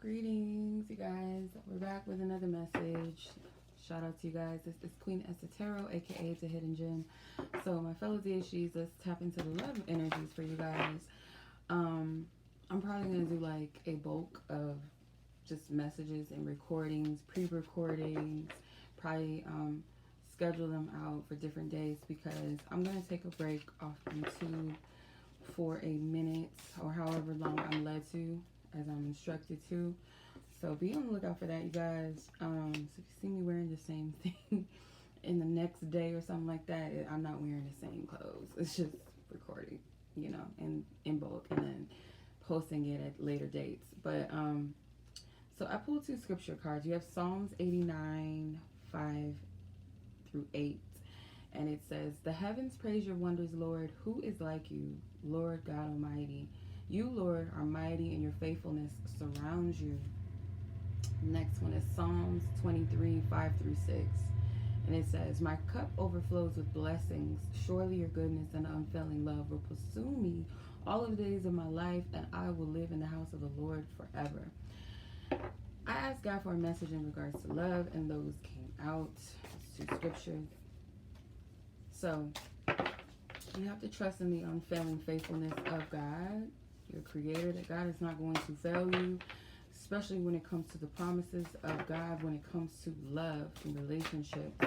Greetings, you guys. We're back with another message. Shout out to you guys. This is Queen Esoteric, aka The Hidden Gem. So, my fellow DHGs, let's tap into the love energies for you guys. I'm probably going to do like a bulk of just messages and recordings, pre-recordings, probably schedule them out for different days because I'm going to take a break off YouTube for a minute or however long I'm led to, as I'm instructed to. So be on the lookout for that, you guys. So if you see me wearing the same thing in the next day or something like that, I'm not wearing the same clothes. It's just recording, you know, in bulk and then posting it at later dates. But so I pulled two scripture cards. You have Psalms 89, 5 through 8. And it says, "The heavens praise your wonders, Lord. Who is like you, Lord God Almighty? You, Lord, are mighty, and your faithfulness surrounds you." Next one is Psalms 23, 5 through 6. And it says, "My cup overflows with blessings. Surely your goodness and unfailing love will pursue me all of the days of my life, and I will live in the house of the Lord forever." I asked God for a message in regards to love, and those came out. It's two scriptures. So, you have to trust in the unfailing faithfulness of God, your creator, that God is not going to fail you, especially when it comes to the promises of God, when it comes to love and relationships.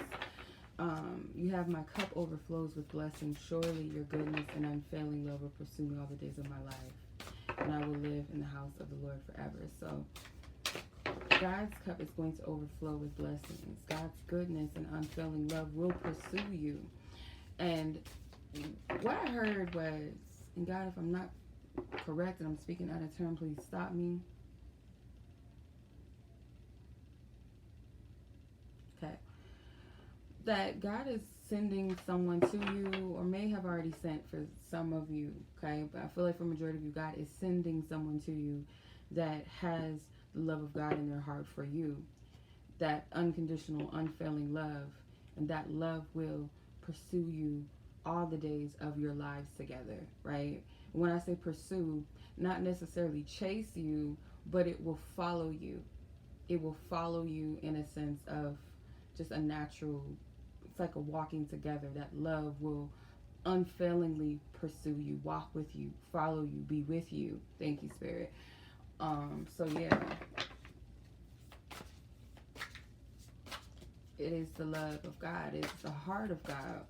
You have "My cup overflows with blessings. Surely your goodness and unfailing love will pursue me all the days of my life, and I will live in the house of the Lord forever." So, God's cup is going to overflow with blessings. God's goodness and unfailing love will pursue you. And what I heard was, and God, if I'm not correct and I'm speaking out of turn, please stop me. Okay. That God is sending someone to you, or may have already sent for some of you, okay? But I feel like for majority of you, God is sending someone to you that has the love of God in their heart for you. That unconditional, unfailing love. And that love will pursue you all the days of your lives together, right? When I say pursue, not necessarily chase you, but it will follow you. It will follow you in a sense of just a natural, it's like a walking together. That love will unfailingly pursue you, walk with you, follow you, be with you. Thank you, Spirit. So yeah, it is the love of God. It's the heart of God.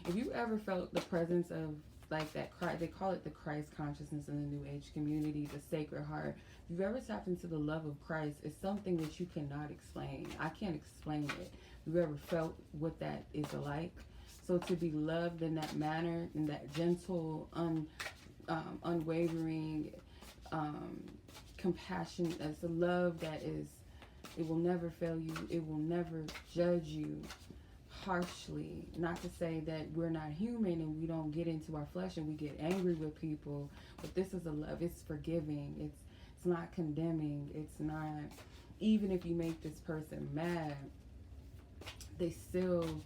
If you ever felt the presence of like that Christ, they call it the Christ consciousness in the New Age community, the sacred heart. If you've ever tapped into the love of Christ, it's something that you cannot explain. I can't explain it. If you've ever felt what that is like. So to be loved in that manner, in that gentle, unwavering, compassion, that's a love that is, it will never fail you. It will never judge you harshly. Not to say that we're not human and we don't get into our flesh and we get angry with people, but this is a love. It's forgiving. It's not condemning. It's not, even if you make this person mad, they still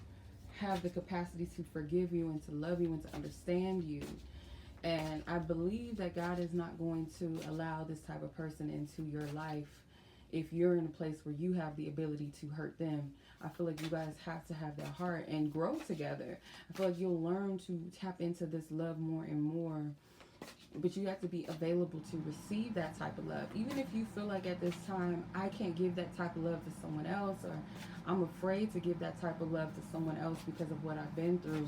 have the capacity to forgive you and to love you and to understand you. And I believe that God is not going to allow this type of person into your life if you're in a place where you have the ability to hurt them. I feel like you guys have to have that heart and grow together. I feel like you'll learn to tap into this love more and more. But you have to be available to receive that type of love. Even if you feel like at this time, I can't give that type of love to someone else, or I'm afraid to give that type of love to someone else because of what I've been through.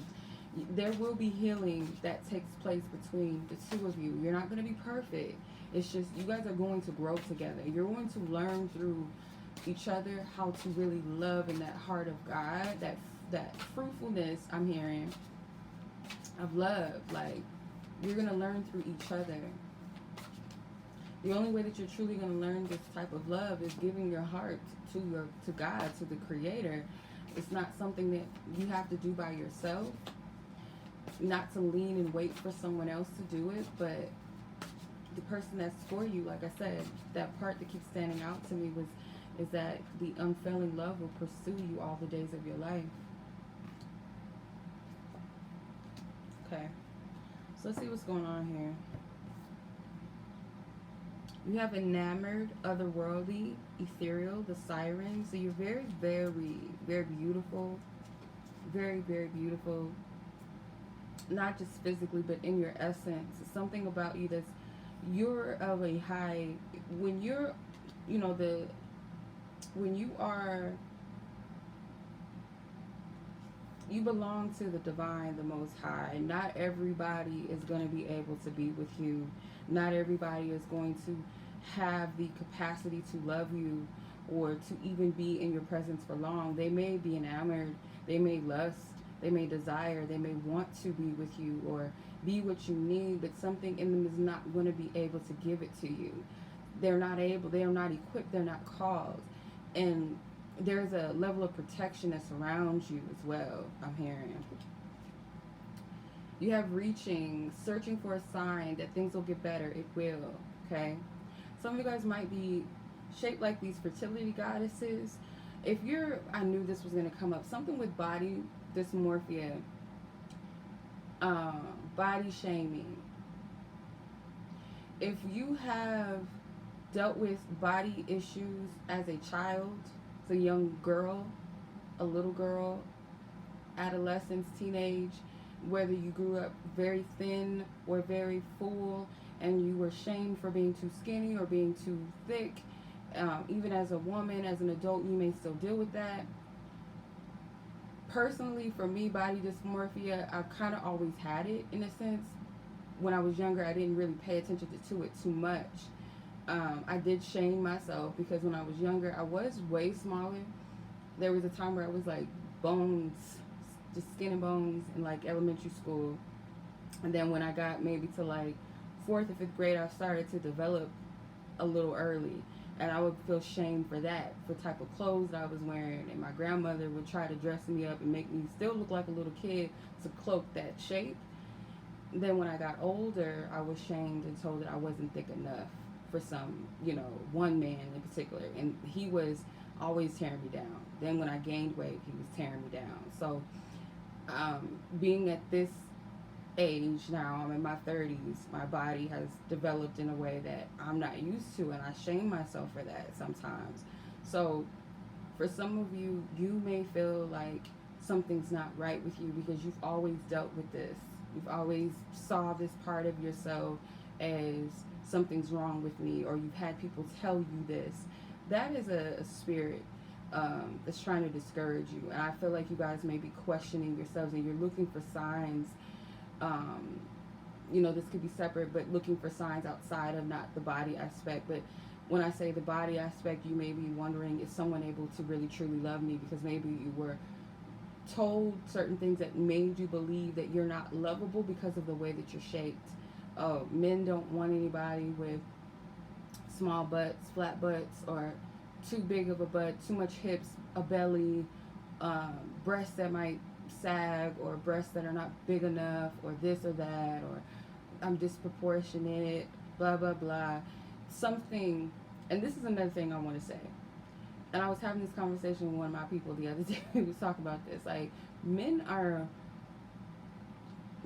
There will be healing that takes place between the two of you. You're not going to be perfect. It's just you guys are going to grow together. You're going to learn through each other how to really love in that heart of God, that fruitfulness I'm hearing of love. Like, you're going to learn through each other. The only way that you're truly going to learn this type of love is giving your heart to God, to the Creator. It's not something that you have to do by yourself. Not to lean and wait for someone else to do it, but the person that's for you, like I said, that part that keeps standing out to me is that the unfailing love will pursue you all the days of your life. Okay, so let's see what's going on here. You have enamored, otherworldly, ethereal, the siren. So you're very, very, very beautiful. Very, very beautiful. Not just physically, but in your essence. Something about you that's, you're of a high, when you're, you know, when you are, you belong to the divine, the most high. Not everybody is going to be able to be with you. Not everybody is going to have the capacity to love you or to even be in your presence for long. They may be enamored, they may lust, they may desire, they may want to be with you or be what you need, but something in them is not going to be able to give it to you. They're not able, they are not equipped, they're not called. And there's a level of protection that surrounds you as well, I'm hearing. You have reaching, searching for a sign that things will get better. It will, okay? Some of you guys might be shaped like these fertility goddesses. If you're, I knew this was going to come up, something with body dysmorphia, body shaming. If you have dealt with body issues as a child, as a young girl, a little girl, adolescence, teenage, whether you grew up very thin or very full and you were shamed for being too skinny or being too thick, even as a woman, as an adult, you may still deal with that. Personally, for me, body dysmorphia, I kind of always had it in a sense. When I was younger, I didn't really pay attention to it too much. I did shame myself because when I was younger, I was way smaller. There was a time where I was like bones, just skin and bones in like elementary school. And then when I got maybe to like 4th or 5th grade, I started to develop a little early. And I would feel shame for that, for the type of clothes that I was wearing. And my grandmother would try to dress me up and make me still look like a little kid to cloak that shape. Then when I got older, I was shamed and told that I wasn't thick enough for some, you know, one man in particular. And he was always tearing me down. Then when I gained weight, he was tearing me down. So being at this age now, I'm in my 30s, my body has developed in a way that I'm not used to, and I shame myself for that sometimes. So for some of you, you may feel like something's not right with you because you've always dealt with this. You've always saw this part of yourself as something's wrong with me, or you've had people tell you this. That is a spirit that's trying to discourage you. And I feel like you guys may be questioning yourselves and you're looking for signs. You know, this could be separate, but looking for signs outside of not the body aspect. But when I say the body aspect, you may be wondering, is someone able to really truly love me? Because maybe you were told certain things that made you believe that you're not lovable because of the way that you're shaped. Men don't want anybody with small butts, flat butts, or too big of a butt, too much hips, a belly, breasts that might sag, or breasts that are not big enough, or this or that, or I'm disproportionate, blah, blah, blah. Something, and this is another thing I want to say. And I was having this conversation with one of my people the other day. We was talking about this. Like, men are,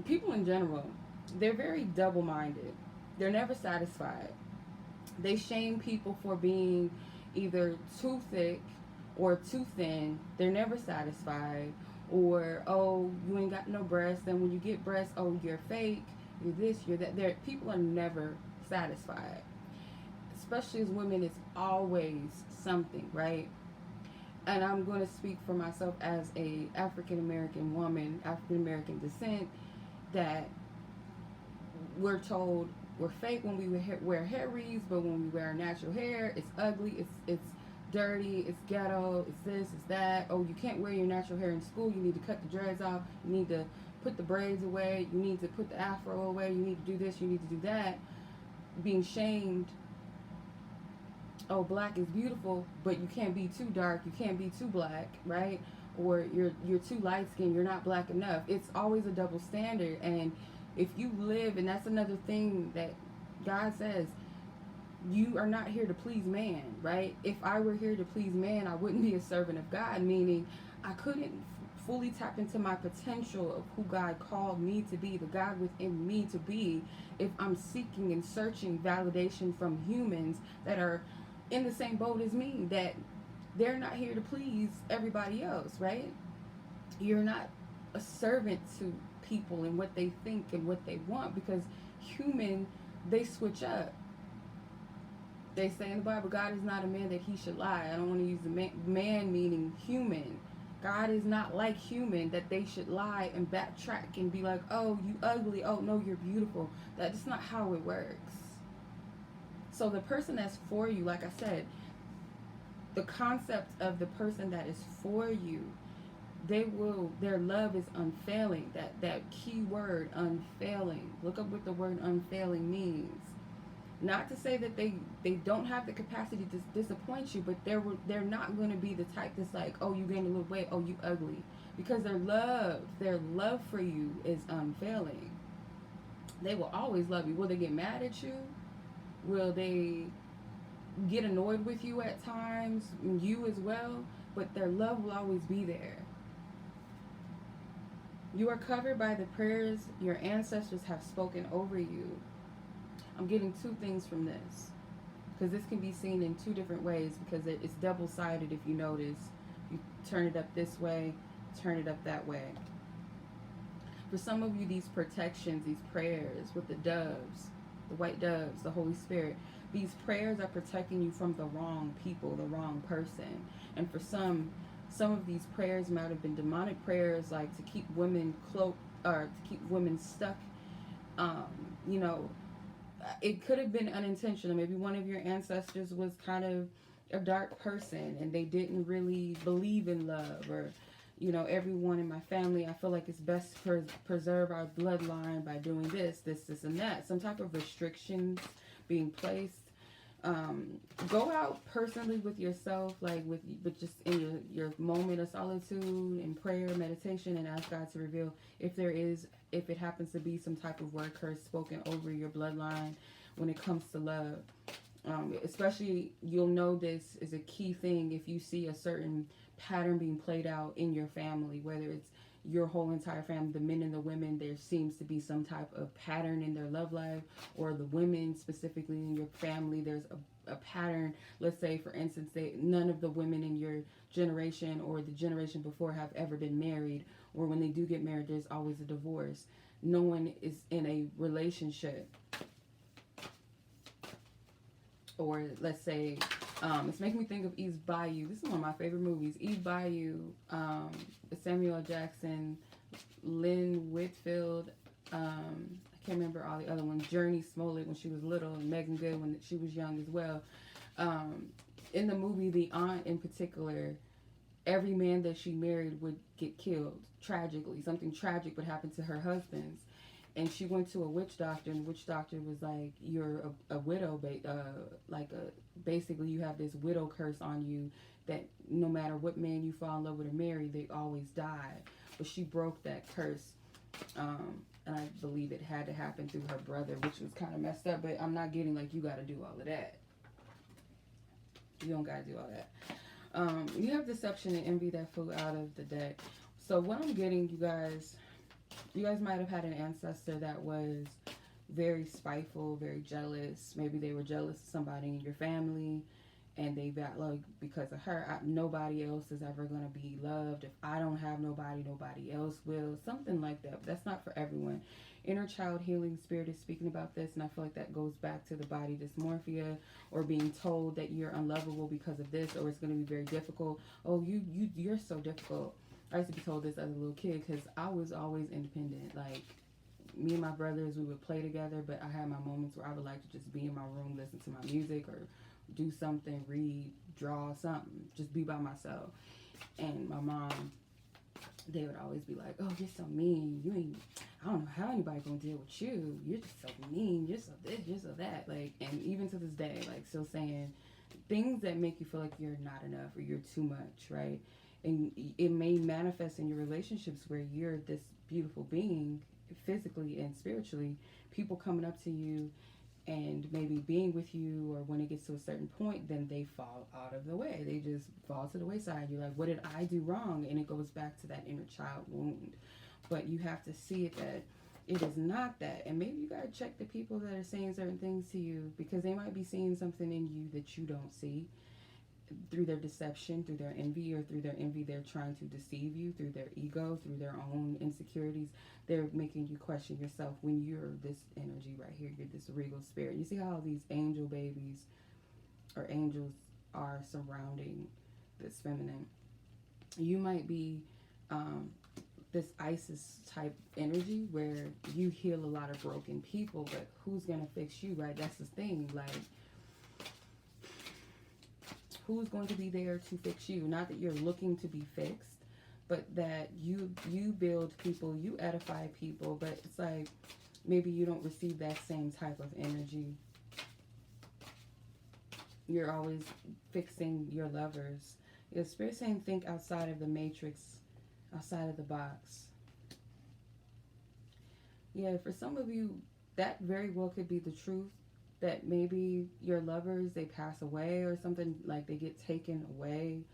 people in general, they're very double-minded. They're never satisfied. They shame people for being either too thick or too thin. They're never satisfied. Or, oh, you ain't got no breasts. Then when you get breasts, oh, you're fake. You're this, you're that. People are never satisfied. Especially as women, it's always something, right? And I'm going to speak for myself as a African-American woman, African-American descent, that we're told we're fake when we wear hair wreaths, but when we wear natural hair, it's ugly, it's dirty, it's ghetto, it's this, it's that. Oh, you can't wear your natural hair in school, you need to cut the dreads off, you need to put the braids away, you need to put the afro away, you need to do this, you need to do that. Being shamed. Oh, black is beautiful, but you can't be too dark, you can't be too black, right? Or you're too light skinned, you're not black enough. It's always a double standard. And if you live, and that's another thing that God says, you are not here to please man, right? If I were here to please man, I wouldn't be a servant of God, meaning I couldn't fully tap into my potential of who God called me to be, the God within me to be, if I'm seeking and searching validation from humans that are in the same boat as me, that they're not here to please everybody else, right? You're not a servant to people and what they think and what they want, because human, they switch up. They say in the Bible, God is not a man that he should lie. I don't want to use the man meaning human. God is not like human that they should lie and backtrack and be like, oh, you ugly. Oh, no, you're beautiful. That's not how it works. So the person that's for you, like I said, the concept of the person that is for you, their love is unfailing. That key word, unfailing. Look up what the word unfailing means. Not to say that they don't have the capacity to disappoint you, but they're not going to be the type that's like, oh, you gained a little weight, oh, you ugly. Because their love for you is unfailing. They will always love you. Will they get mad at you? Will they get annoyed with you at times? You as well? But their love will always be there. You are covered by the prayers your ancestors have spoken over you. I'm getting two things from this, because this can be seen in two different ways, because it's double-sided. If you notice, you turn it up this way, turn it up that way. For some of you, these protections, these prayers with the doves, the white doves, the Holy Spirit, these prayers are protecting you from the wrong people, the wrong person. And for some of these prayers might have been demonic prayers, like to keep women cloaked, or to keep women stuck. You know, it could have been unintentional. Maybe one of your ancestors was kind of a dark person and they didn't really believe in love, or, you know, everyone in my family, I feel like it's best to preserve our bloodline by doing this, and that. Some type of restrictions being placed. Go out personally with yourself, like but just in your moment of solitude and prayer, meditation, and ask God to reveal if it happens to be some type of word curse spoken over your bloodline when it comes to love. Especially, you'll know this is a key thing if you see a certain pattern being played out in your family, whether it's your whole entire family, the men and the women, there seems to be some type of pattern in their love life, or the women specifically in your family, there's a pattern. Let's say, for instance, none of the women in your generation or the generation before have ever been married, or when they do get married, there's always a divorce. No one is in a relationship. Or let's say, it's making me think of Eve's Bayou. This is one of my favorite movies. Eve Bayou, Samuel L. Jackson, Lynn Whitfield, I can't remember all the other ones. Journey Smollett when she was little, and Megan Good when she was young as well. In the movie, the aunt in particular, every man that she married would get killed tragically. Something tragic would happen to her husbands. And she went to a witch doctor, and the witch doctor was like, you're a widow, basically you have this widow curse on you, that no matter what man you fall in love with or marry, they always die. But she broke that curse, and I believe it had to happen through her brother, which was kind of messed up, but I'm not getting like you got to do all of that. You don't got to do all that. You have deception and envy that flew out of the deck. So what I'm getting, you guys might have had an ancestor that was very spiteful, very jealous. Maybe they were jealous of somebody in your family, and they got like, because of her, nobody else is ever going to be loved. If I don't have nobody, nobody else will. Something like that. But that's not for everyone. Inner child healing spirit is speaking about this, and I feel like that goes back to the body dysmorphia, or being told that you're unlovable because of this, or it's going to be very difficult. Oh, you're so difficult. I used to be told this as a little kid because I was always independent. Like, me and my brothers, we would play together, but I had my moments where I would like to just be in my room, listen to my music, or do something, read, draw, something. Just be by myself. And my mom, they would always be like, oh, you're so mean. I don't know how anybody gonna deal with you. You're just so mean. You're so this, you're so that. Like, and even to this day, like, still saying things that make you feel like you're not enough or you're too much, right? And it may manifest in your relationships where you're this beautiful being, physically and spiritually. People coming up to you and maybe being with you, or when it gets to a certain point, then they fall out of the way. They just fall to the wayside. You're like, what did I do wrong? And it goes back to that inner child wound. But you have to see it that it is not that. And maybe you got to check the people that are saying certain things to you, because they might be seeing something in you that you don't see. Through their deception, through their envy, or through their envy, they're trying to deceive you. Through their ego, through their own insecurities, they're making you question yourself when you're this energy right here. You're this regal spirit. You see how these angel babies or angels are surrounding this feminine. You might be this Isis type energy where you heal a lot of broken people, but who's gonna fix you, right? That's the thing. Like, who's going to be there to fix you? Not that you're looking to be fixed, but that you build people, you edify people, but it's like maybe you don't receive that same type of energy. You're always fixing your lovers. Your spirit saying think outside of the matrix, outside of the box. Yeah, for some of you, that very well could be the truth. That maybe your lovers, they pass away or something, like they get taken away.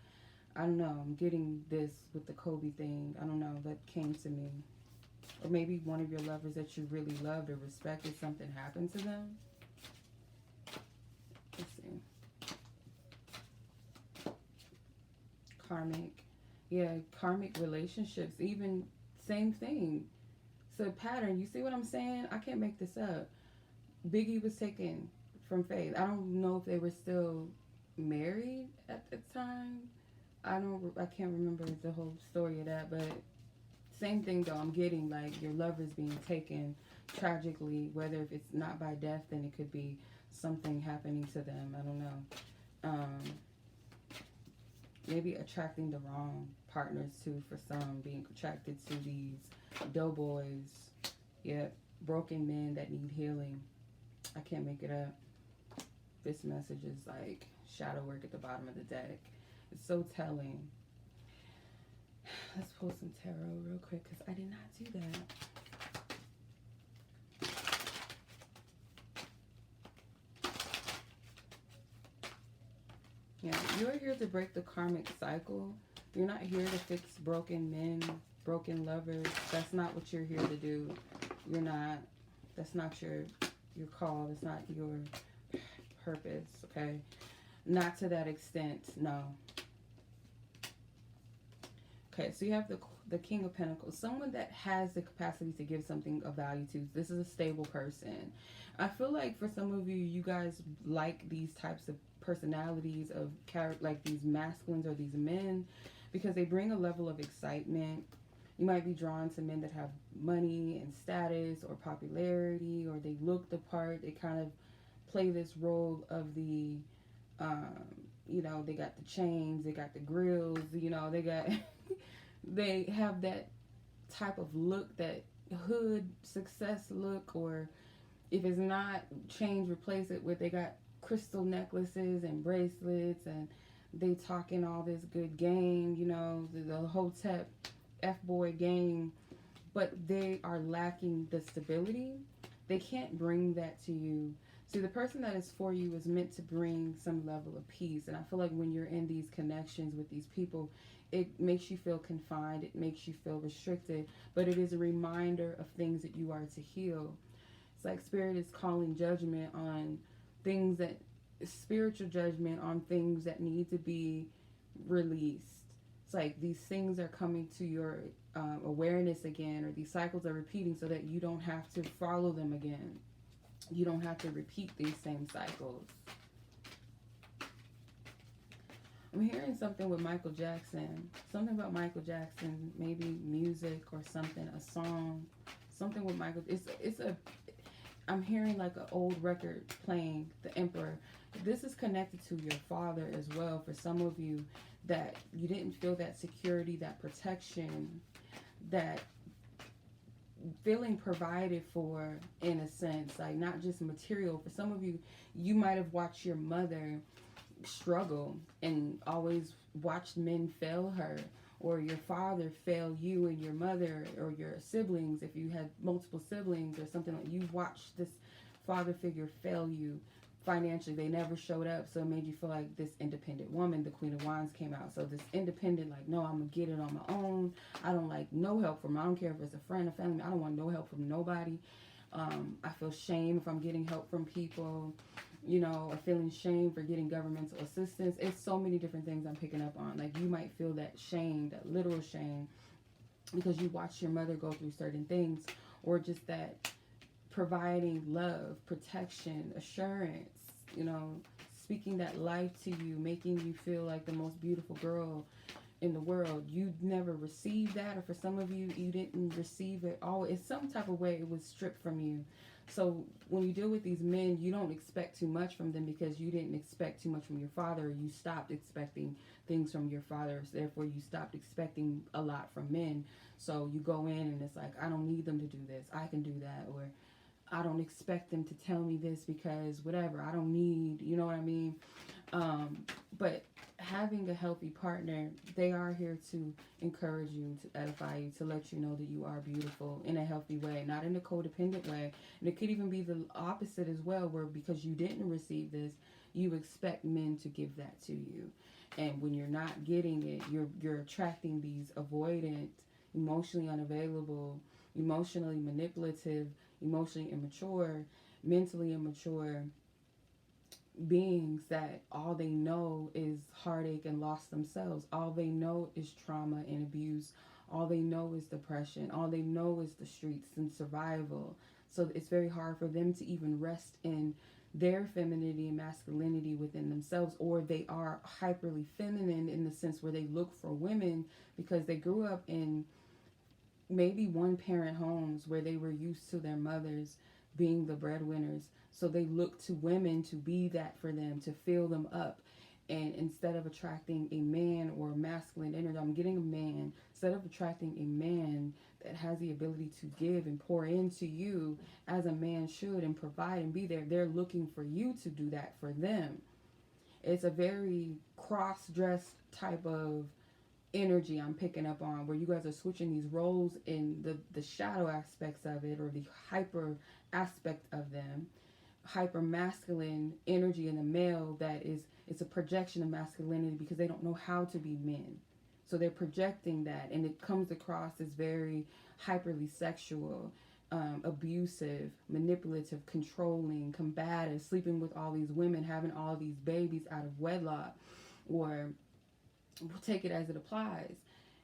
I don't know. I'm getting this with the Kobe thing. I don't know. That came to me. Or maybe one of your lovers that you really loved or respected, something happened to them. Let's see. Karmic. Yeah, karmic relationships. Even same thing. It's a pattern. You see what I'm saying? I can't make this up. Biggie was taken from Faith. I don't know if they were still married at the time. I can't remember the whole story of that, but same thing though. I'm getting like your lover's being taken tragically, whether if it's not by death, then it could be something happening to them. I don't know. Maybe attracting the wrong partners too for some, being attracted to these doughboys. Yep, broken men that need healing. I can't make it up. This message is like shadow work at the bottom of the deck. It's so telling. Let's pull some tarot real quick because I did not do that. Yeah, you're here to break the karmic cycle. You're not here to fix broken men, broken lovers. That's not what you're here to do. You're not. That's not your call. It's not your purpose, okay? Not to that extent, no. Okay, so you have the King of Pentacles. Someone that has the capacity to give something of value to. This is a stable person. I feel like for some of you, you guys like these types of personalities of character, like these masculines or these men, because they bring a level of excitement. You might be drawn to men that have money and status or popularity, or they look the part. They kind of play this role of the, you know, they got the chains, they got the grills, you know, they got, they have that type of look, that hood success look, or if it's not change, replace it with they got crystal necklaces and bracelets, and they talking all this good game, you know, the Hotep F-boy game, but they are lacking the stability. They can't bring that to you. See, the person that is for you is meant to bring some level of peace. And I feel like when you're in these connections with these people, it makes you feel confined. It makes you feel restricted. But it is a reminder of things that you are to heal. It's like Spirit is calling judgment on things that, spiritual judgment on things that need to be released. It's like these things are coming to your awareness again, or these cycles are repeating so that you don't have to follow them again. You don't have to repeat these same cycles. I'm hearing something with Michael Jackson. Something about Michael Jackson, maybe music or something, a song, something with Michael. I'm hearing like an old record playing, The Emperor. This is connected to your father as well. For some of you, that you didn't feel that security, that protection, that feeling provided for, in a sense, like not just material. For some of you, you might have watched your mother struggle and always watched men fail her, or your father fail you and your mother, or your siblings, if you had multiple siblings or something. Like, you watched this father figure fail you financially. They never showed up, so it made you feel like this independent woman. The Queen of Wands came out, so this independent, like, no, I'm gonna get it on my own. I don't like no help from, I don't care if it's a friend or family, I don't want no help from nobody. I feel shame if I'm getting help from people, you know, or feeling shame for getting governmental assistance. It's so many different things I'm picking up on. Like, you might feel that shame, that literal shame, because you watched your mother go through certain things, or just that providing love, protection, assurance, you know, speaking that life to you, making you feel like the most beautiful girl in the world. You never received that, or for some of you, you didn't receive it all. It's some type of way it was stripped from you. So when you deal with these men, you don't expect too much from them because you didn't expect too much from your father. You stopped expecting things from your father. So therefore, you stopped expecting a lot from men. So you go in and it's like, I don't need them to do this. I can do that. Or I don't expect them to tell me this because whatever. I don't need, you know what I mean? But having a healthy partner, they are here to encourage you, to edify you, to let you know that you are beautiful in a healthy way, not in a codependent way. And it could even be the opposite as well, where because you didn't receive this, you expect men to give that to you. And when you're not getting it, you're attracting these avoidant, emotionally unavailable, emotionally manipulative, emotionally immature, mentally immature beings that all they know is heartache and loss themselves. All they know is trauma and abuse. All they know is depression. All they know is the streets and survival. So it's very hard for them to even rest in their femininity and masculinity within themselves, or they are hyperly feminine in the sense where they look for women because they grew up in maybe one parent homes where they were used to their mothers being the breadwinners. So they look to women to be that for them, to fill them up. And instead of attracting a man or masculine energy, I'm getting a man, instead of attracting a man that has the ability to give and pour into you as a man should and provide and be there, they're looking for you to do that for them. It's a very cross-dressed type of energy I'm picking up on, where you guys are switching these roles in the shadow aspects of it, or the hyper aspect of them. Hyper masculine energy in the male, that is, it's a projection of masculinity because they don't know how to be men. So they're projecting that, and it comes across as very hyperly sexual, abusive, manipulative, controlling, combative, sleeping with all these women, having all these babies out of wedlock, or take it as it applies.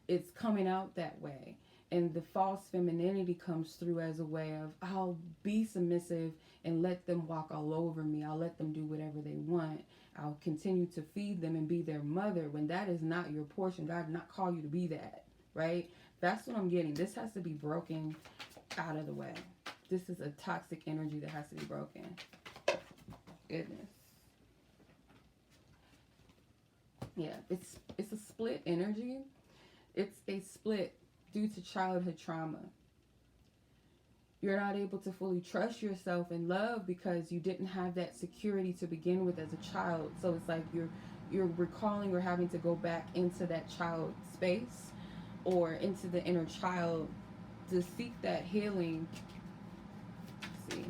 It's coming out that way. And the false femininity comes through as a way of, I'll be submissive and let them walk all over me. I'll let them do whatever they want. I'll continue to feed them and be their mother, when that is not your portion. God did not call you to be that, right? That's what I'm getting. This has to be broken out of the way. This is a toxic energy that has to be broken. Goodness. Yeah, it's a split energy. It's a split due to childhood trauma. You're not able to fully trust yourself and love because you didn't have that security to begin with as a child. So it's like you're recalling or having to go back into that child space or into the inner child to seek that healing. Let's see.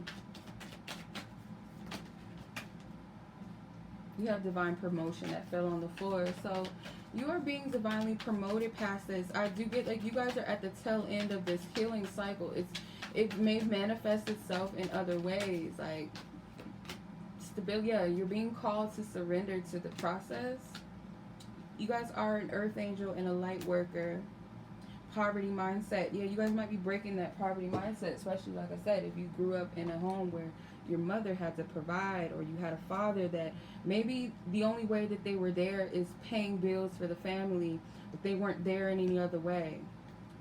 You have divine promotion that fell on the floor. So you are being divinely promoted past this. I do get like you guys are at the tail end of this healing cycle. It may manifest itself in other ways, like stability. Yeah, you're being called to surrender to the process. You guys are an earth angel and a light worker. Poverty mindset. Yeah, you guys might be breaking that poverty mindset, especially like I said, if you grew up in a home where your mother had to provide, or you had a father that maybe the only way that they were there is paying bills for the family, but they weren't there in any other way.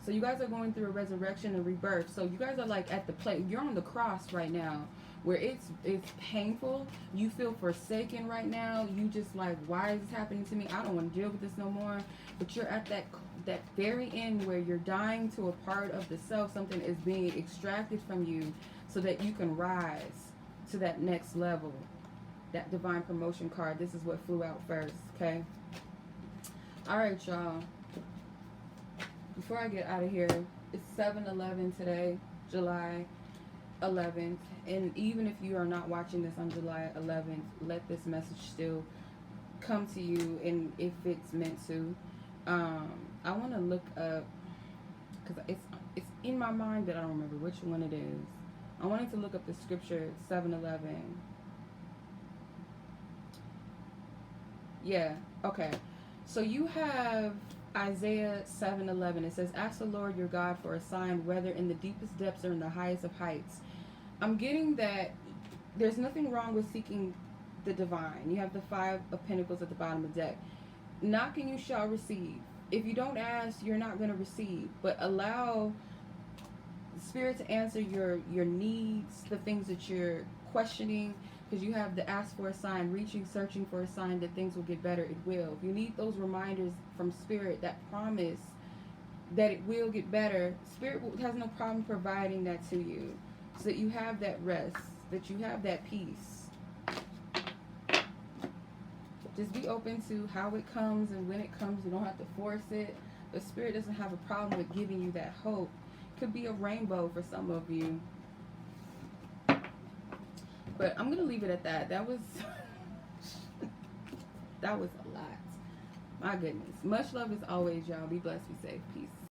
So you guys are going through a resurrection and rebirth. So you guys are like at the place, you're on the cross right now, where it's painful. You feel forsaken right now. You just like, why is this happening to me? I don't want to deal with this no more. But you're at that very end where you're dying to a part of the self. Something is being extracted from you so that you can rise to that next level. That divine promotion card. This is what flew out first, okay? All right, y'all. Before I get out of here, it's 7/11 today, July. 11th, and even if you are not watching this on July 11th, let this message still come to you, and if it's meant to. I want to look up, because it's in my mind, but I don't remember which one it is. I wanted to look up the scripture 7:11. Yeah, okay. So you have Isaiah 7:11. It says, "Ask the Lord your God for a sign, whether in the deepest depths or in the highest of heights." I'm getting that there's nothing wrong with seeking the divine. You have the 5 of Pentacles at the bottom of the deck. Knock and you shall receive. If you don't ask, you're not going to receive. But allow Spirit to answer your needs, the things that you're questioning, because you have the ask for a sign, reaching, searching for a sign that things will get better. It will. If you need those reminders from Spirit, that promise that it will get better, Spirit has no problem providing that to you, so that you have that rest, that you have that peace. Just be open to how it comes, and when it comes, you don't have to force it. But Spirit doesn't have a problem with giving you that hope. Could be a rainbow for some of you. But I'm going to leave it at that. That was that was a lot. My goodness. Much love as always, y'all. Be blessed, be safe. Peace.